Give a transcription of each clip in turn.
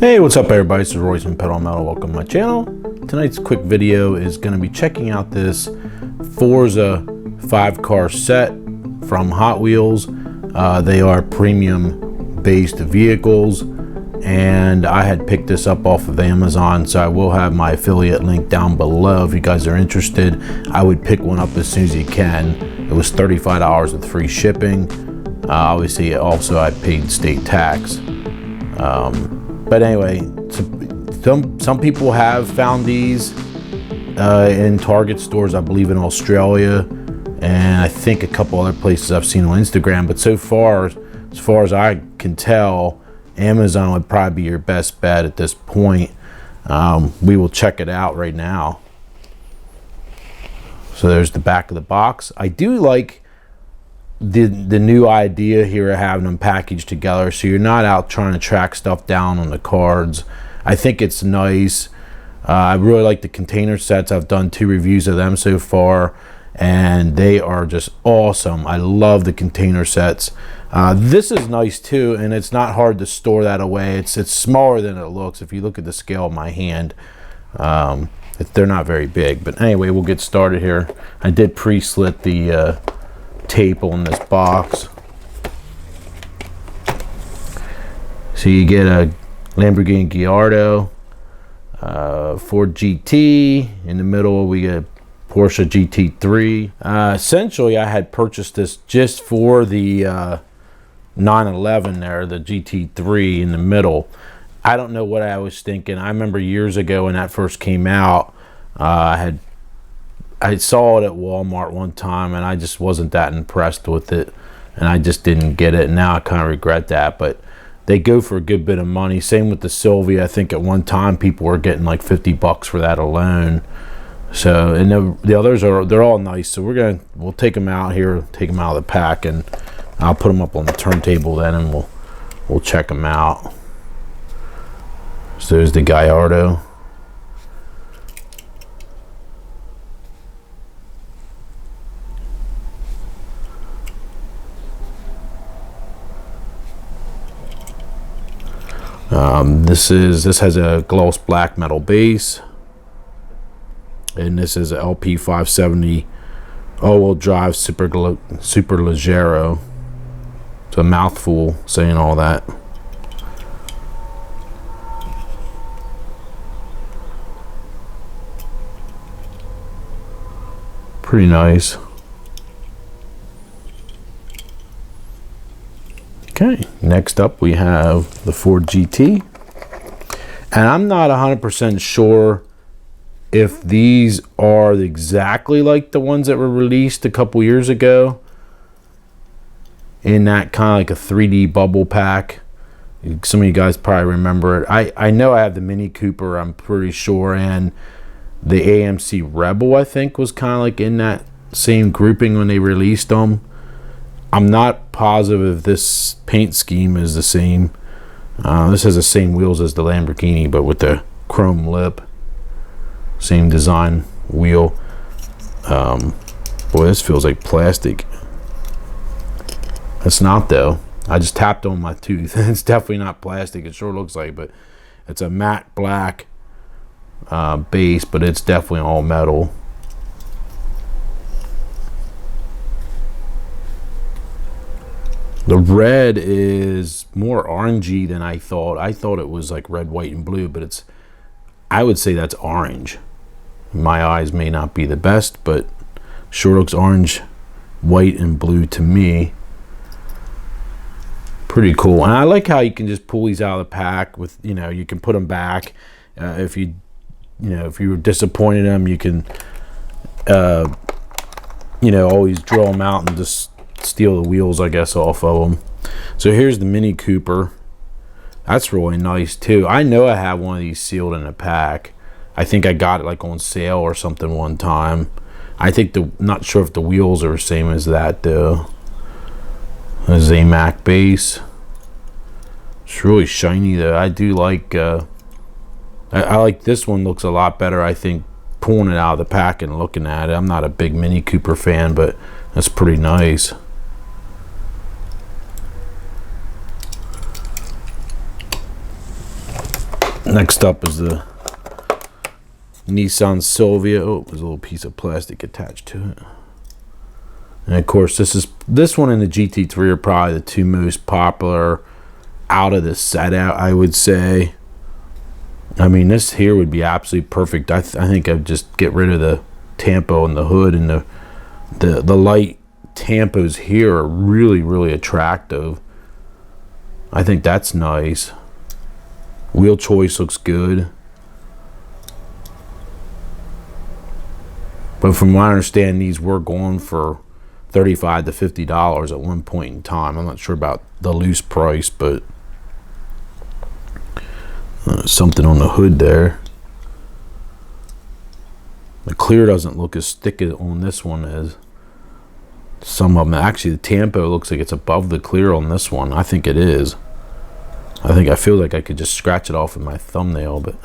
Hey, what's up everybody? This is Royce from Pedal Metal. Welcome to my channel. Tonight's quick video is going to be checking out this Forza 5-car set from Hot Wheels. They are premium based vehicles, and I had picked this up off of Amazon, so I will have my affiliate link down below if you guys are interested. I would pick one up as soon as you can. It was $35 with free shipping. Obviously also I paid state tax. But anyway, some people have found these in Target stores, I believe in Australia, and I think a couple other places I've seen on Instagram. But so far, as far as I can tell, Amazon would probably be your best bet at this point. We will check it out right now. So there's the back of the box. I do like the new idea here of having them packaged together, so you're not out trying to track stuff down on the cards. I think it's nice. I really like the container sets. I've done 2 reviews of them so far, and they are just awesome. I love the container sets. This is nice too, and it's not hard to store that away. It's smaller than it looks. If you look at the scale of my hand, they're not very big. But anyway, we'll get started here. I did pre-slit the tape on this box. So you get a Lamborghini Gallardo, Ford GT. In the middle we get a Porsche GT3. Essentially I had purchased this just for the 911 there, the GT3 in the middle. I don't know what I was thinking. I remember years ago when that first came out, I saw it at Walmart one time and I just wasn't that impressed with it, and I just didn't get it, and now I kind of regret that. But they go for a good bit of money. Same with the Silvia. I think at one time people were getting like 50 bucks for that alone. So, and the others they're all nice. So we'll take them out here, take them out of the pack, and I'll put them up on the turntable then, and we'll check them out. So there's the Gallardo. This has a gloss black metal base, and this is a LP 570 all-wheel drive super leggero. It's a mouthful saying all that. Pretty nice. Okay, next up we have the Ford GT, and I'm not 100% sure if these are exactly like the ones that were released a couple years ago in that kind of like a 3D bubble pack. Some of you guys probably remember it. I know I have the Mini Cooper, I'm pretty sure, and the AMC Rebel I think was kind of like in that same grouping when they released them. I'm not positive if this paint scheme is the same. This has the same wheels as the Lamborghini, but with the chrome lip. Same design wheel. Boy, this feels like plastic. It's not though. I just tapped on my tooth. It's definitely not plastic. It sure looks like, but it's a matte black base, but it's definitely all metal. The red is more orangey than I thought. I thought it was like red, white, and blue, but I would say that's orange. My eyes may not be the best, but sure looks orange, white, and blue to me. Pretty cool. And I like how you can just pull these out of the pack with, you can put them back. If you were disappointed in them, you can, always drill them out and just steal the wheels, I guess, off of them. So here's the Mini Cooper. That's really nice too. I know I have one of these sealed in a pack. I think I got it like on sale or something one time. I think not sure if the wheels are the same as that though. A Zamac base. It's really shiny though. I do like I like this one. Looks a lot better, I think, pulling it out of the pack and looking at it. I'm not a big Mini Cooper fan, but that's pretty nice. Next up is the Nissan Silvia. Oh, there's a little piece of plastic attached to it. And of course, this one and the GT3 are probably the two most popular out of the set out, I would say. I mean, this here would be absolutely perfect. I think I'd just get rid of the tampo on the hood, and the light tampos here are really, really attractive. I think that's nice. Wheel choice looks good. But from what I understand, these were going for $35 to $50 at one point in time. I'm not sure about the loose price, but something on the hood there. The clear doesn't look as thick on this one as some of them. Actually, the tampo looks like it's above the clear on this one. I think it is. I feel like I could just scratch it off with my thumbnail, but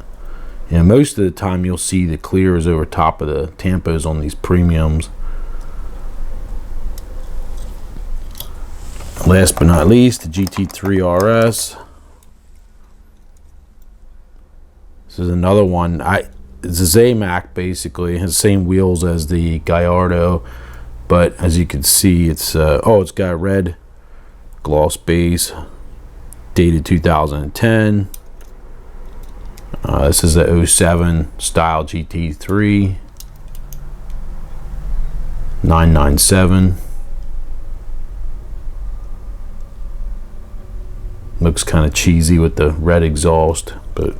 you know, most of the time you'll see the clear is over top of the tampos on these premiums. Last but not least, the GT3 RS. This is another one. It's a Zamac basically. It has the same wheels as the Gallardo, but as you can see, it's it's got a red gloss base, dated 2010. This is a 07 style GT3 997. Looks kind of cheesy with the red exhaust, but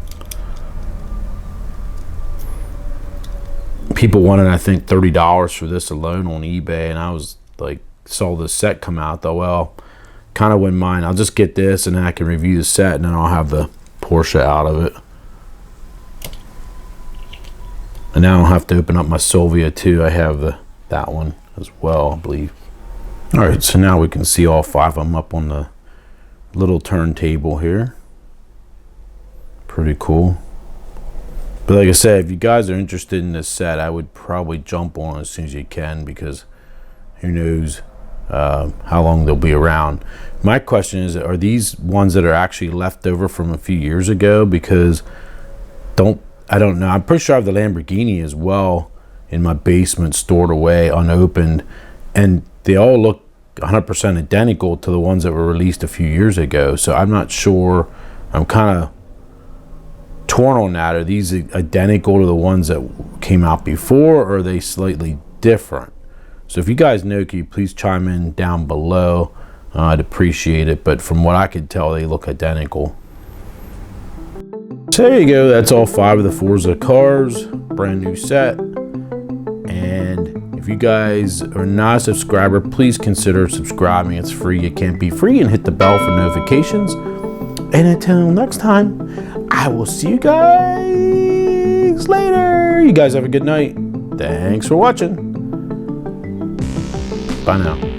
people wanted, I think, $30 for this alone on eBay, and I was like, saw this set come out, though. Well, kind of wouldn't mind. I'll just get this, and then I can review the set, and then I'll have the Porsche out of it. And now I don't have to open up my Silvia too. I have that one as well, I believe. All right, so now we can see all five of them up on the little turntable here. Pretty cool. But like I said, if you guys are interested in this set, I would probably jump on it as soon as you can, because who knows how long they'll be around. My question is, are these ones that are actually left over from a few years ago? Because I don't know. I'm pretty sure I have the Lamborghini as well in my basement, stored away, unopened, and they all look 100% identical to the ones that were released a few years ago. So I'm not sure. I'm kind of torn on that. Are these identical to the ones that came out before, or are they slightly different? So if you guys know, can you please chime in down below? I'd appreciate it. But from what I could tell, they look identical. So there you go. That's all five of the Forza cars, brand new set. And if you guys are not a subscriber, please consider subscribing. It's free. It can't be free. And hit the bell for notifications. And until next time, I will see you guys later. You guys have a good night. Thanks for watching. Bye now.